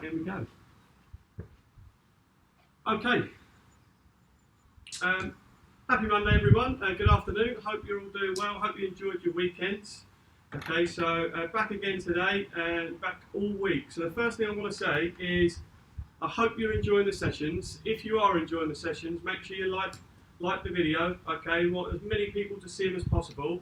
Right, here we go. Okay. Happy Monday, everyone. Good afternoon. Hope you're all doing well. Hope you enjoyed your weekends. Okay, so back again today and back all week. So the first thing I want to say is I hope you're enjoying the sessions. If you are enjoying the sessions, make sure you like the video. Okay, we want as many people to see them as possible.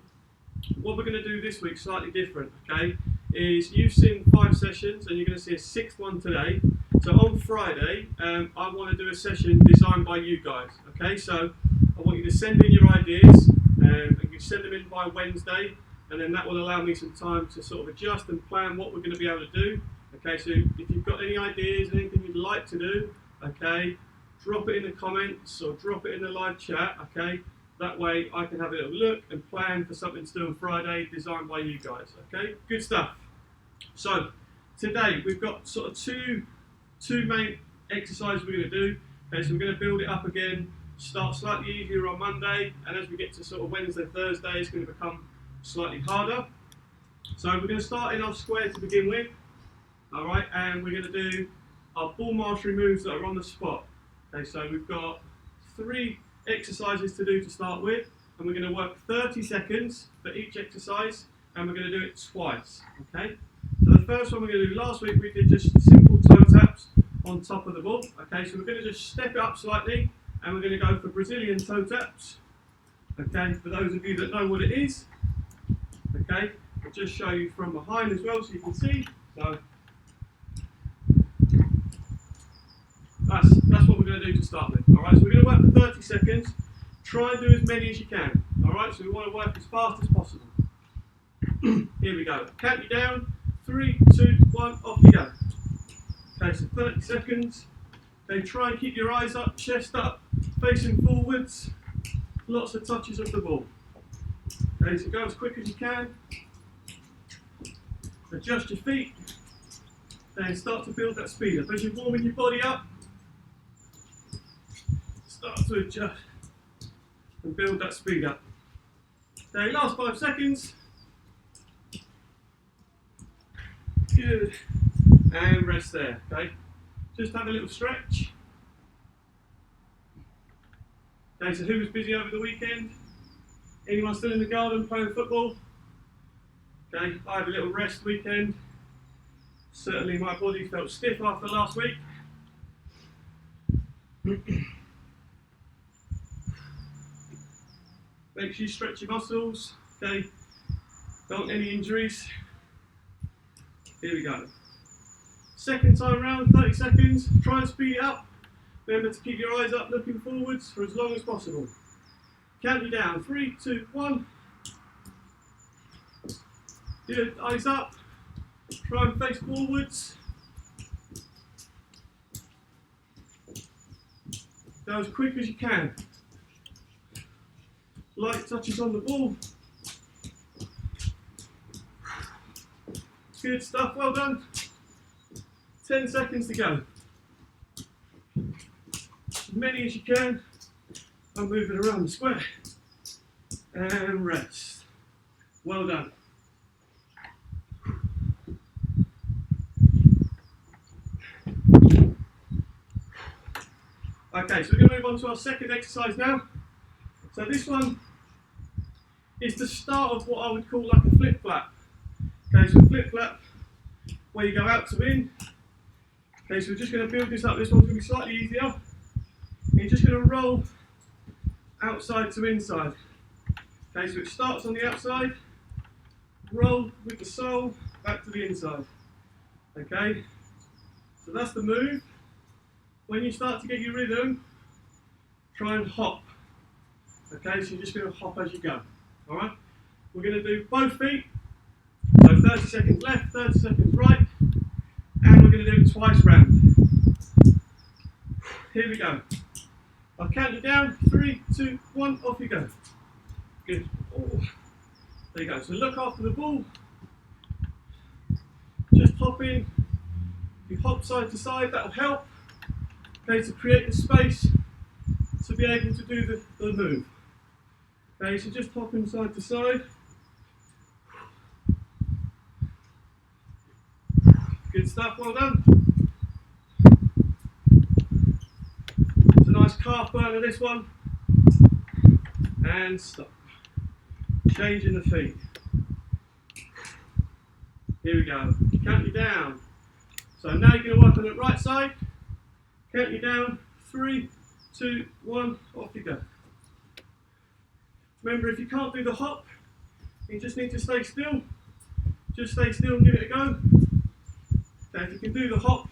What we're going to do this week, slightly different, okay, is you've seen 5 sessions and you're going to see a 6th one today. So on Friday, I want to do a session designed by you guys, okay? So I want you to send in your ideas and you send them in by Wednesday, and then that will allow me some time to sort of adjust and plan what we're going to be able to do. Okay, so if you've got any ideas, anything you'd like to do, okay, drop it in the comments or drop it in the live chat, okay? That way I can have a little look and plan for something to do on Friday, designed by you guys, okay? Good stuff. So today we've got sort of two main exercises we're going to do. Okay, so we're going to build it up again, start slightly easier on Monday, and as we get to sort of Wednesday, Thursday, it's going to become slightly harder. So we're going to start in our square to begin with, all right, and we're going to do our ball mastery moves that are on the spot. Okay, so we've got 3 exercises to do to start with, and we're going to work 30 seconds for each exercise, and we're going to do it twice, okay? So the first one we're going to do, last week we did just simple toe taps on top of the ball, okay? So we're going to just step it up slightly, and we're going to go for Brazilian toe taps, okay? For those of you that know what it is, okay? I'll just show you from behind as well so you can see. So that's what we're going to do to start with. All right, so we're going to work for 30 seconds. Try and do as many as you can. All right, so we want to work as fast as possible. Here we go. Count you down. 3, 2, 1, off you go. Okay, so 30 seconds. Okay, try and keep your eyes up, chest up, facing forwards. Lots of touches of the ball. Okay, so go as quick as you can. Adjust your feet. And start to build that speed up. As you're warming your body up, start to adjust and build that speed up. Okay, last 5 seconds. Good. And rest there, okay? Just have a little stretch. Okay, so who was busy over the weekend? Anyone still in the garden playing football? Okay, I had a little rest weekend. Certainly my body felt stiff after last week. Make sure you stretch your muscles, okay? Don't want any injuries. Here we go. Second time round, 30 seconds. Try and speed it up. Remember to keep your eyes up, looking forwards for as long as possible. Count you down. 3, 2, 1. Good, eyes up. Try and face forwards. Go as quick as you can. Light touches on the ball. Good stuff, well done. 10 seconds to go. As many as you can. I'm moving around the square. And rest. Well done. Okay, so we're going to move on to our second exercise now. So this one is the start of what I would call like a flip flap. Okay, so flip flap, where you go out to in. Okay, so we're just going to build this up. This one's going to be slightly easier. And you're just going to roll outside to inside. Okay, so it starts on the outside, roll with the sole back to the inside. Okay, so that's the move. When you start to get your rhythm, try and hop. Okay, so you're just going to hop as you go. All right, we're going to do both feet. So 30 seconds left, 30 seconds right, and we're going to do it twice round. Here we go. I'll count you down. 3, 2, 1, off you go. Good. Oh. There you go. So look after the ball. Just hop in. If you hop side to side, that'll help. Okay, to create the space to be able to do the move. Okay, so just hopping side to side. Good stuff, well done. calf burner this one. And stop. Changing the feet. Here we go. Count you down. So now you're going to work on the right side. Count you down. 3, 2, 1. Off you go. Remember, if you can't do the hop, you just need to stay still. Just stay still and give it a go. Okay, if you can do the hop,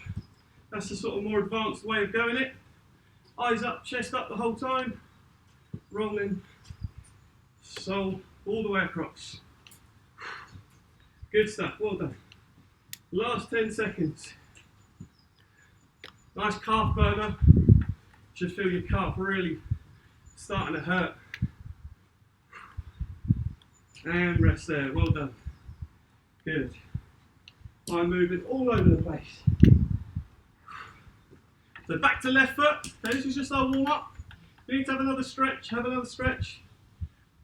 that's the sort of more advanced way of doing it. Eyes up, chest up the whole time. Rolling. Sole all the way across. Good stuff, well done. Last 10 seconds. Nice calf burner. Should feel your calf really starting to hurt. And rest there, well done. Good. I'm moving all over the place. So back to left foot. Okay, this is just our warm up. You need to have another stretch,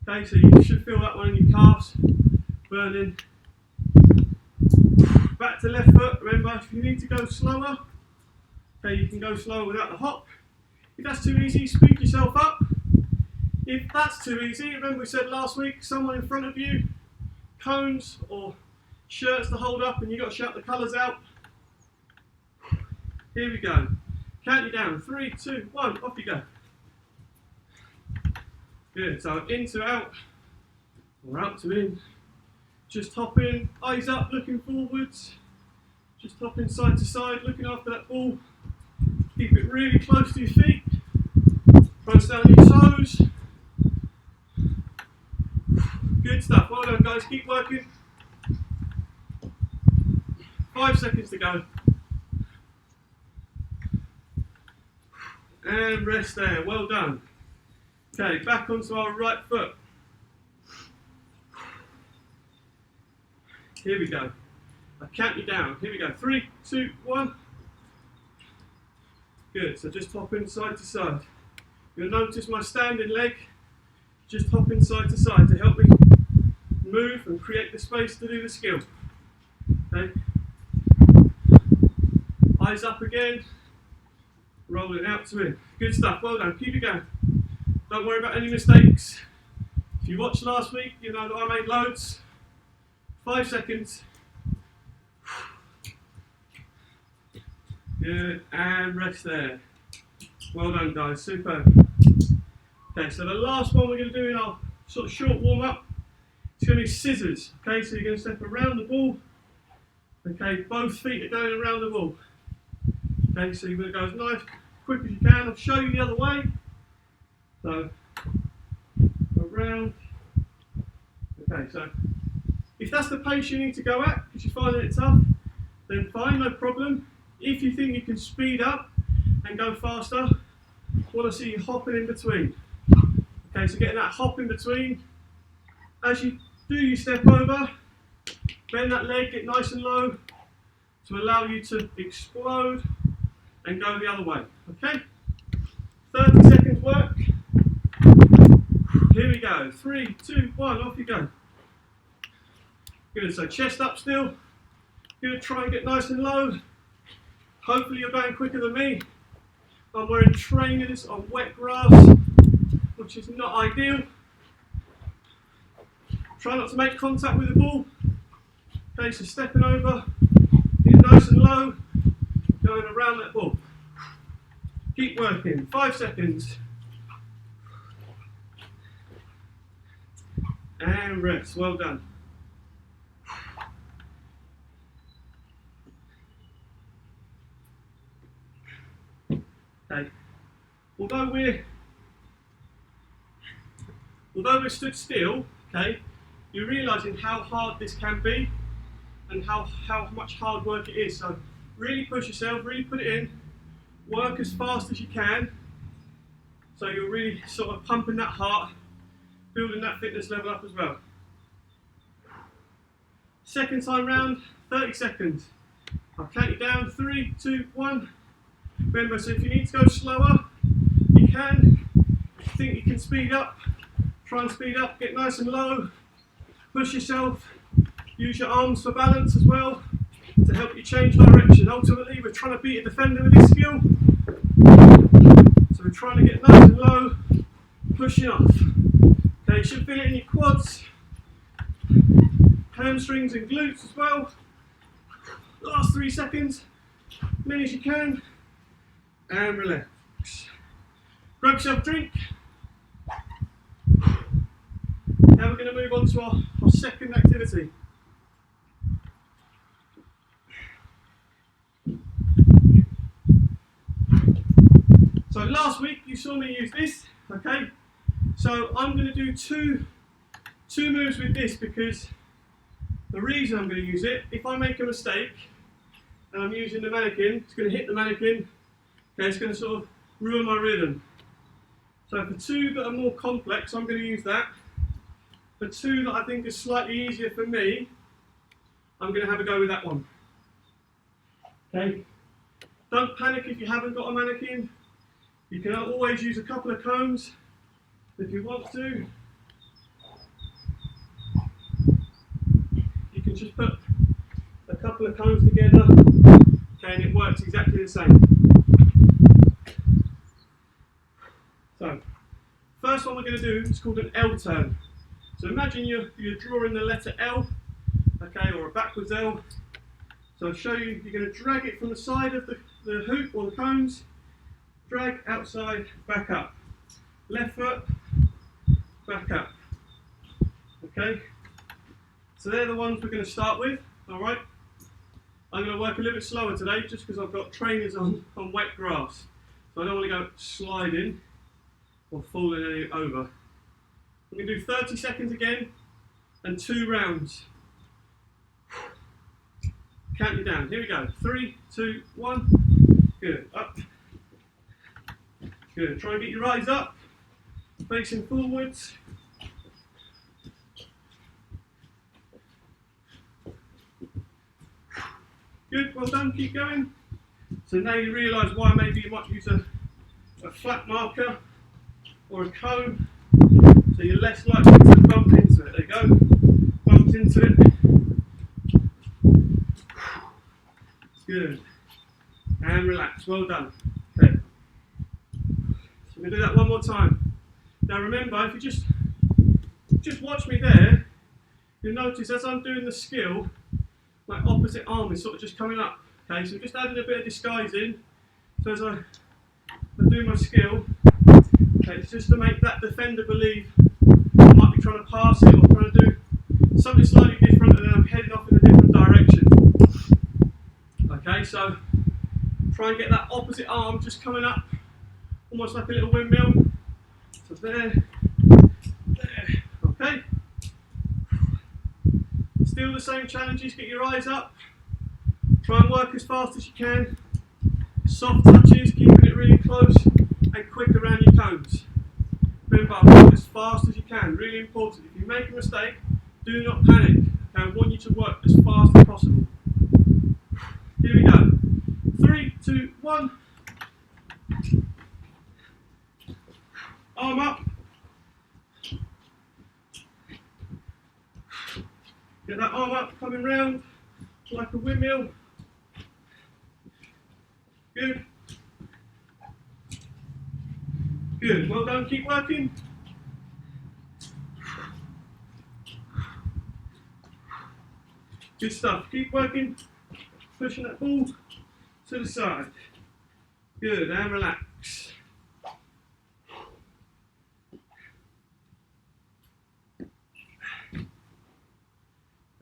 Okay, so you should feel that one in your calves, burning. Back to left foot. Remember, if you need to go slower, okay, you can go slower without the hop. If that's too easy, speed yourself up. If that's too easy, remember we said last week, someone in front of you, cones or shirts to hold up, and you've got to shout the colours out. Here we go. Count you down. 3, 2, 1. Off you go. Good. So in to out, or out to in. Just hop in, eyes up, looking forwards. Just hopping side to side, looking after that ball. Keep it really close to your feet. Press down your toes. Good stuff. Well done, guys. Keep working. 5 seconds to go. And rest there. Well done. Okay, back onto our right foot. Here we go. I count you down. Here we go. 3, 2, 1. Good. So just hopping side to side. You'll notice my standing leg just hopping side to side to help me move and create the space to do the skill. Okay. Eyes up again. Rolling out to in. Good stuff. Well done. Keep it going. Don't worry about any mistakes. If you watched last week, you know that I made loads. 5 seconds. Good, and rest there. Well done, guys, superb. Okay, so the last one we're going to do in our sort of short warm up is going to be scissors. Okay, so you're going to step around the ball. Okay, both feet are going around the ball. Okay, so you're going to go as nice, quick as you can. I'll show you the other way. So, around. Okay, so if that's the pace you need to go at, because you're finding it tough, then fine, no problem. If you think you can speed up and go faster, I want to see you hopping in between. Okay, so getting that hop in between. As you do your step over, bend that leg, get nice and low to allow you to explode and go the other way. Okay? 30 seconds work. Here we go. 3, 2, 1, off you go. Good, so chest up still. Good, try and get nice and low. Hopefully you're going quicker than me. I'm wearing trainers on wet grass, which is not ideal. Try not to make contact with the ball. Okay, so stepping over, getting nice and low, going around that ball. Keep working, 5 seconds. And rest, well done. Okay. Although we're stood still, okay, you're realising how hard this can be and how much hard work it is. So really push yourself, really put it in, work as fast as you can. So you're really sort of pumping that heart, building that fitness level up as well. Second time round, 30 seconds. I'll count you down, 3, 2, 1. Remember, so if you need to go slower, you can. If you think you can speed up, try and speed up, get nice and low, push yourself, use your arms for balance as well to help you change direction. Ultimately, we're trying to beat a defender with this skill. So So we're trying to get nice and low, pushing off. Okay, you should feel it in your quads, hamstrings and glutes as well. Last 3 seconds, as many as you can, and relax. Grab yourself a drink. Now we're going to move on to our second activity. So last week you saw me use this, okay? So I'm going to do two moves with this, because the reason I'm going to use it, if I make a mistake and I'm using the mannequin, it's going to hit the mannequin, okay, it's going to sort of ruin my rhythm. So for two that are more complex, I'm going to use that. For two that I think is slightly easier for me, I'm going to have a go with that one. Okay? Don't panic if you haven't got a mannequin. You can always use a couple of cones if you want to. You can just put a couple of cones together, okay, and it works exactly the same. So, first one we're going to do is called an L turn. So imagine you're drawing the letter L, okay, or a backwards L. So I'll show you, you're going to drag it from the side of the hoop or the cones, drag outside, back up. Left foot, back up. Okay? So they're the ones we're going to start with, alright? I'm going to work a little bit slower today just because I've got trainers on wet grass. So I don't want to go sliding or falling any over. I'm going to do 30 seconds again and 2 rounds. Count you down. Here we go. 3, 2, 1. Good. Up. Good. Try and get your eyes up, facing forwards. Good. Well done. Keep going. So now you realise why maybe you might use a flat marker or a cone, so you're less likely to bump into it. There you go. Bumped into it. Good. And relax. Well done. Okay. So we're going to do that one more time. Now remember, if you just watch me there, you'll notice as I'm doing the skill, my opposite arm is sort of just coming up. Okay, so just adding a bit of disguise in. So as I do my skill, okay, it's just to make that defender believe I might be trying to pass it or trying to do something slightly different, and then I'm heading off in a different direction. Okay, so try and get that opposite arm just coming up, almost like a little windmill. So there, okay. Still the same challenges, get your eyes up. Try and work as fast as you can. Soft touches, keeping it really close and quick around your cones. Remember, work as fast as you can, really important. If you make a mistake, do not panic. Okay, I want you to work as fast as possible. Here we go. 3, 2, 1. Arm up. Get that arm up, coming round like a windmill. Good. Good. Well done. Keep working. Good stuff. Keep working. Pushing that ball to the side. Good. And relax.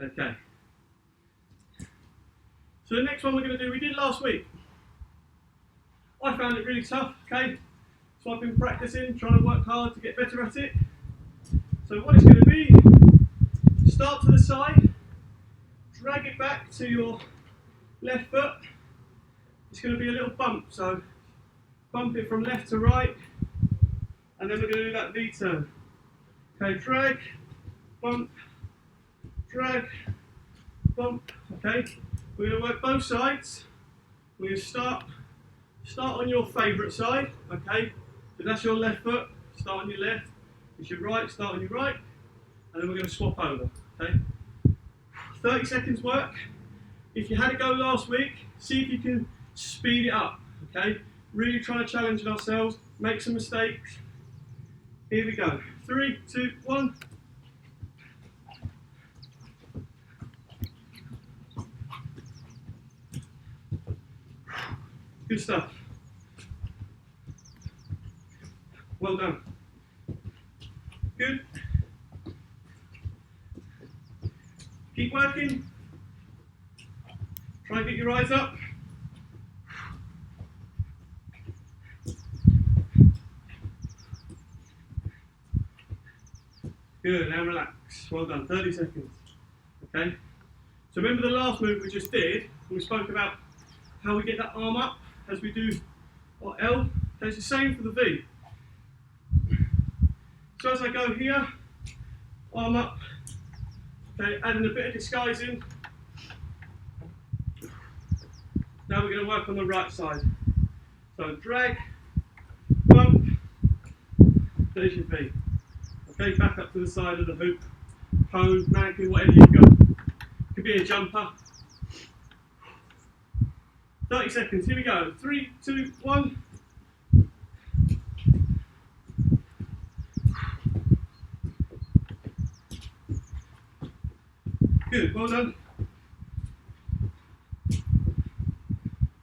Okay. So the next one we're going to do, we did last week. I found it really tough, okay? So I've been practicing, trying to work hard to get better at it. So what it's going to be, start to the side, drag it back to your left foot. It's going to be a little bump, so bump it from left to right, and then we're going to do that V turn. Okay, drag, bump, drag, bump, okay? We're going to work both sides. We're going to start on your favourite side, okay? So that's your left foot, start on your left. It's your right, start on your right. And then we're going to swap over, okay? 30 seconds work. If you had a go last week, see if you can speed it up, okay? Really trying to challenge ourselves, make some mistakes. Here we go. 3, 2, 1. Good stuff. Well done. Good. Keep working. Try and get your eyes up. Good, now relax. Well done, 30 seconds. Okay? So remember the last move we just did, we spoke about how we get that arm up as we do our L. It's the same for the V. So as I go here, arm up, okay, adding a bit of disguise in. Now we're going to work on the right side. So drag, bump, there's your V. Okay, back up to the side of the hoop, hone, mannequin, whatever you've got. Could be a jumper. 30 seconds, here we go. 3, 2, 1. Good, well done.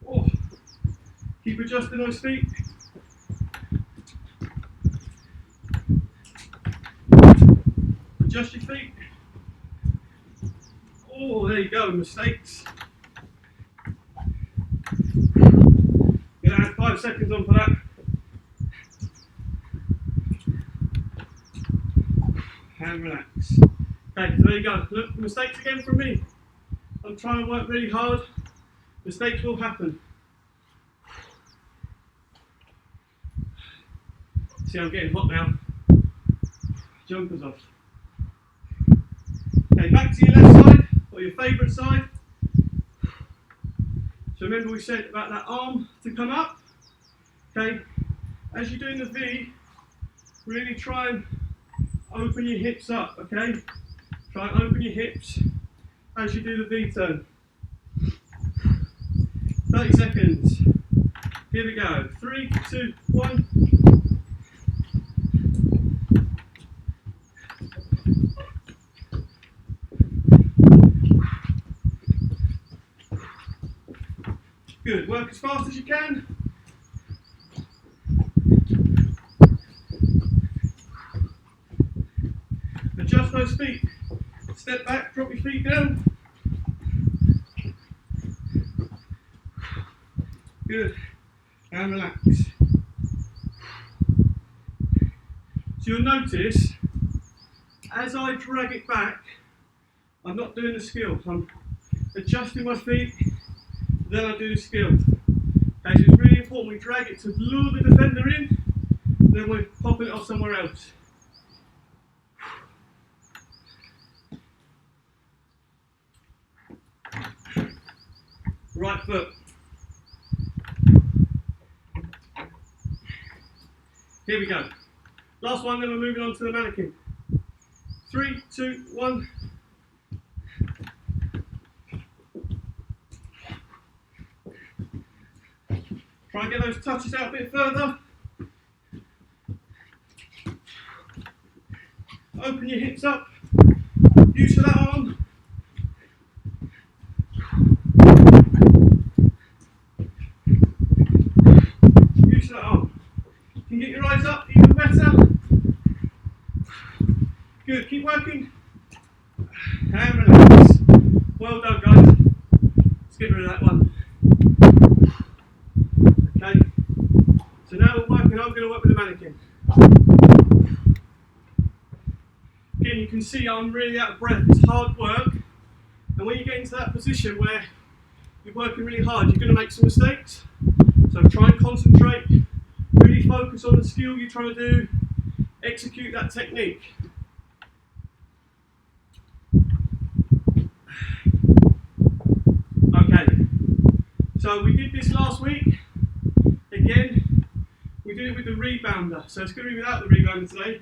Oh. Keep adjusting those feet. Adjust your feet. Oh, there you go, mistakes. Gonna add 5 seconds on for that. And relax. Okay, so there you go. Look, mistakes again from me. I'm trying to work really hard. Mistakes will happen. See, I'm getting hot now. Jumpers off. Okay, back to your left side, or your favourite side. So remember we said about that arm to come up. Okay, as you're doing the V, really try and open your hips up, okay? Try and open your hips as you do the V turn. 30 seconds. Here we go. 3, 2, 1. Good. Work as fast as you can. Adjust those feet. Step back, drop your feet down. Good. And relax. So you'll notice, as I drag it back, I'm not doing the skill. I'm adjusting my feet, then I do the skill. Okay, so it's really important we drag it to lure the defender in, then we're popping it off somewhere else. Right foot. Here we go. Last one, then we're moving on to the mannequin. 3, 2, 1. Try and get those touches out a bit further. Open your hips up. Use for that arm. Use for that arm. You can get your eyes up even better. Good, keep working. And relax. Well done, guys. Let's get rid of that one. Okay. So now we're working, I'm going to work with the mannequin. Again, you can see I'm really out of breath. It's hard work. And when you get into that position where you're working really hard, you're going to make some mistakes. So try and concentrate. Really focus on the skill you're trying to do. Execute that technique. Okay, so we did this last week. Again, we did it with the rebounder. So it's going to be without the rebounder today.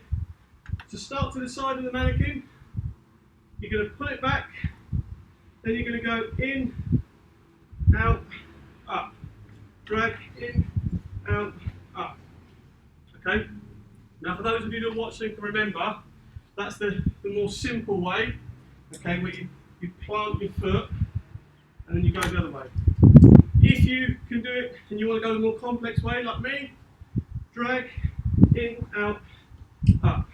To start to the side of the mannequin, you're going to pull it back, then you're going to go in, out, up. Drag in, out, up. Okay? Now for those of you that are watching can remember, that's the more simple way, okay, where you plant your foot and then you go the other way. If you can do it and you want to go the more complex way like me, drag, in, out, up.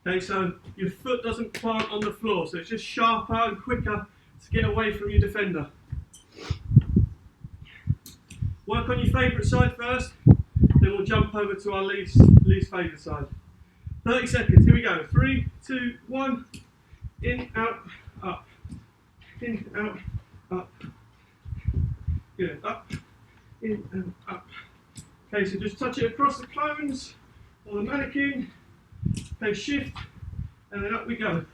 Okay, so your foot doesn't plant on the floor, so it's just sharper and quicker to get away from your defender. Work on your favourite side first, then we'll jump over to our least favourite side. 30 seconds, here we go. 3, 2, 1, in, out, up. In, out, up. Good, up, in, and up. Okay, so just touch it across the clones or the mannequin. Okay, shift, and then up we go.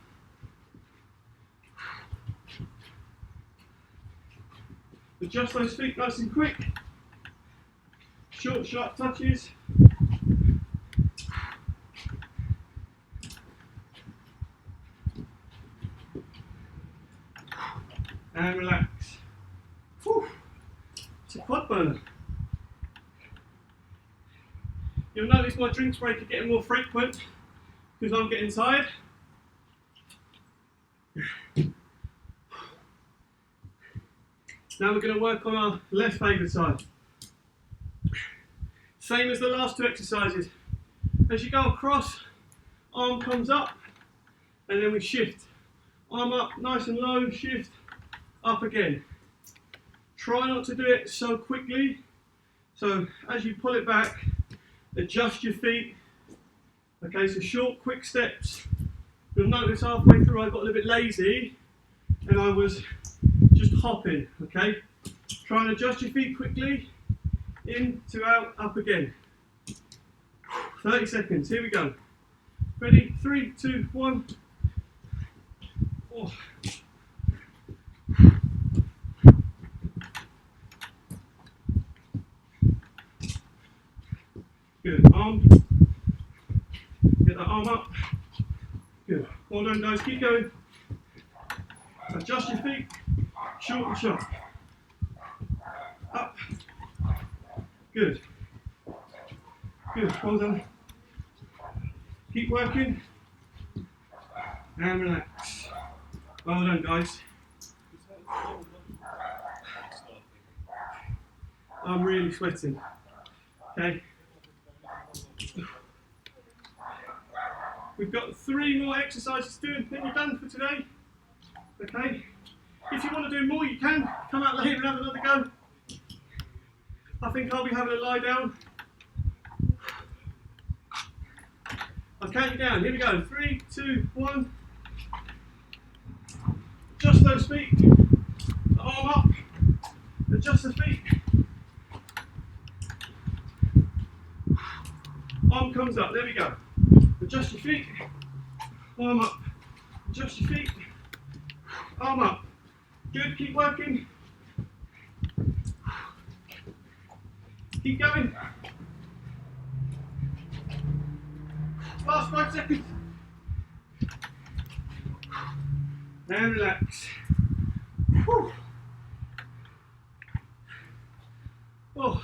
Adjust those feet nice and quick. Short, sharp touches. And relax. Whew. It's a quad burner. You'll notice my drinks break are getting more frequent because I'm getting tired. Now we're going to work on our left favourite side. Same as the last two exercises. As you go across, arm comes up and then we shift. Arm up, nice and low, shift, up again. Try not to do it so quickly. So as you pull it back, adjust your feet. Okay, so short, quick steps. You'll notice halfway through I got a little bit lazy and I was just hopping, okay? Try and adjust your feet quickly. In to out, up again. 30 seconds, here we go. Ready? 3, 2, 1. Oh. Good, arm. Get that arm up. Good, well done guys, keep going. Adjust your feet, short and sharp. Up. Good. Good, well done. Keep working. And relax. Well done guys. I'm really sweating. Okay. We've got 3 more exercises to do and then you're done for today. Okay. If you want to do more you can. Come out later and have another go. I think I'll be having a lie down. I'll count you down. Here we go. 3, 2, 1. Adjust those feet. The arm up. Adjust the feet. Arm comes up. There we go. Adjust your feet. Arm up. Adjust your feet. Arm up. Good. Keep working. Keep going. Last 5 seconds. And relax. Whew. Oh.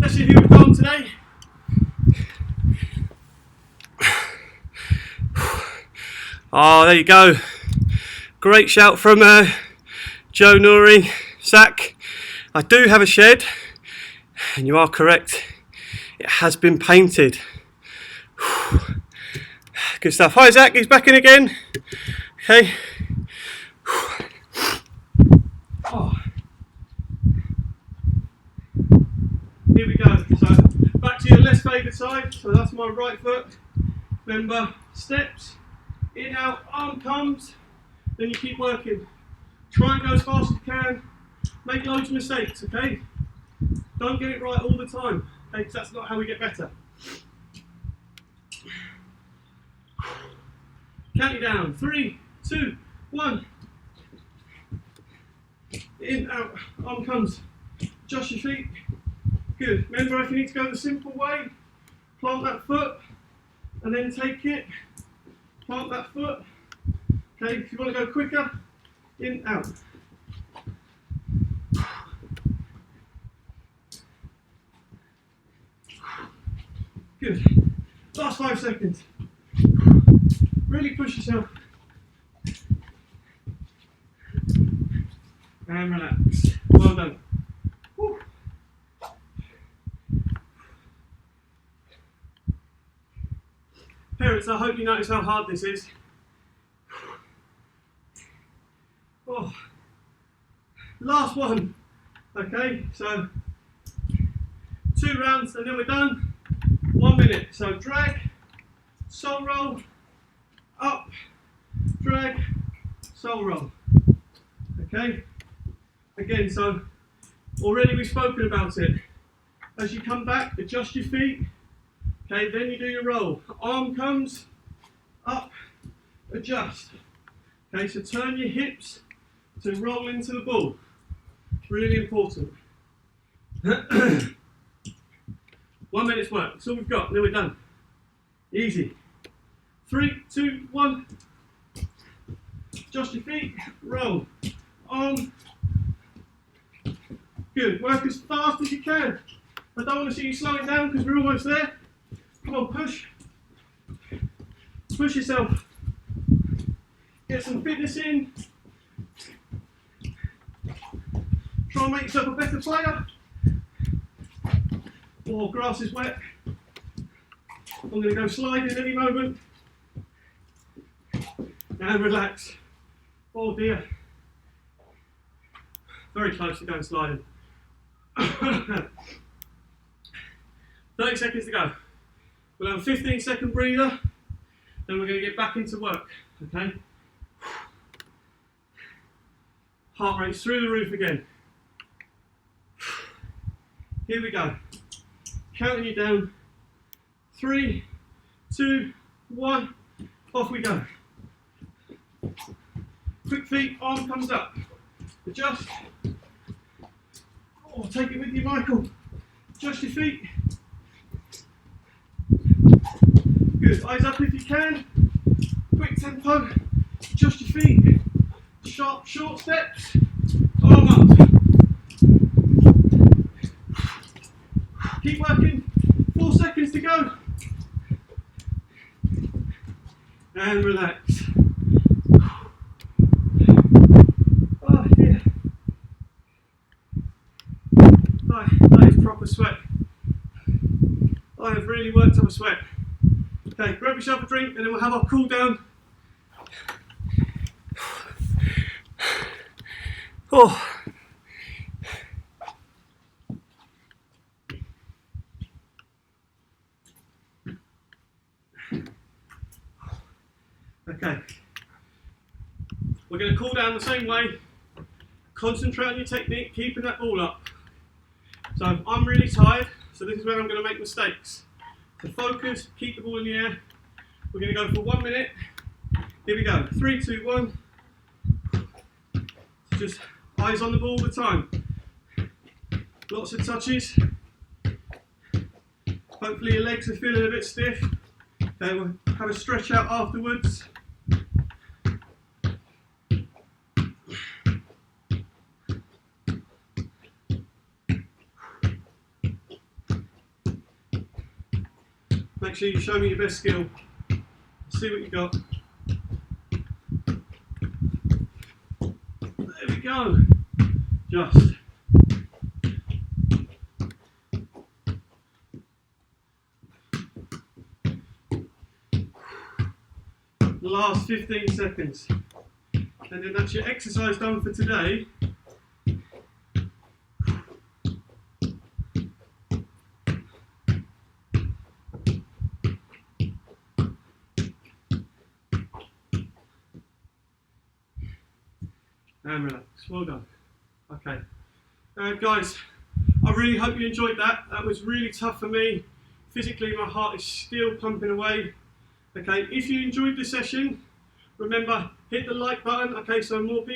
Let's see who we've got today. Oh, there you go. Great shout from Joe Nori. Zach, I do have a shed, and you are correct. It has been painted. Good stuff. Hi Zach, he's back in again. Okay. Oh. Here we go. So back to your less favoured side. So that's my right foot. Remember, steps, in, out, arm comes, then you keep working. Try and go as fast as you can. Make loads of mistakes, okay? Don't get it right all the time, okay? Because that's not how we get better. Count it down. 3, 2, 1. In, out, arm comes. Adjust your feet. Good. Remember, if you need to go the simple way, plant that foot, and then take it. Plant that foot. Okay, if you want to go quicker, in, out. Good. Last 5 seconds. Really push yourself. And relax. Well done. Woo. Parents, I hope you notice how hard this is. Oh. Last one. Okay, so 2 rounds and then we're done. 1 minute. So drag, sole roll, up, drag, sole roll. Okay. Again, so already we've spoken about it. As you come back, adjust your feet. Okay, then you do your roll. Arm comes up, adjust. Okay, so turn your hips to roll into the ball. Really important. 1 minute's work. That's all we've got. Then we're done. Easy. 3, 2, 1. Adjust your feet. Roll. Arm. Good. Work as fast as you can. I don't want to see you slowing down because we're almost there. Come on, push. Push yourself. Get some fitness in. Try and make yourself a better player. Oh, grass is wet. I'm going to go sliding any moment. And relax. Oh dear. Very close to going sliding. 30 seconds to go. We'll have a 15-second breather, then we're going to get back into work, okay? Heart rate's through the roof again. Here we go. Counting you down. 3, 2, 1, off we go. Quick feet, arm comes up. Adjust. Oh, take it with you, Michael. Adjust your feet. Good, eyes up if you can. Quick tempo. Adjust your feet. Sharp, short steps. Arm up. Keep working. 4 seconds to go. And relax. Oh, yeah. That is proper sweat. I have really worked up a sweat. Okay, grab yourself a drink and then we'll have our cool down. Oh. Okay. We're going to cool down the same way. Concentrate on your technique, keeping that ball up. So I'm really tired, so this is where I'm going to make mistakes. So focus, keep the ball in the air. We're going to go for 1 minute. Here we go. 3, 2, 1. Just eyes on the ball all the time. Lots of touches. Hopefully your legs are feeling a bit stiff. Okay, we'll have a stretch out afterwards. Make sure you show me your best skill. See what you got. There we go. Just. The last 15 seconds. And then that's your exercise done for today. And relax. Well done. Okay. Guys, I really hope you enjoyed that. That was really tough for me. Physically, my heart is still pumping away. Okay, if you enjoyed this session, remember, hit the like button. Okay, so more people.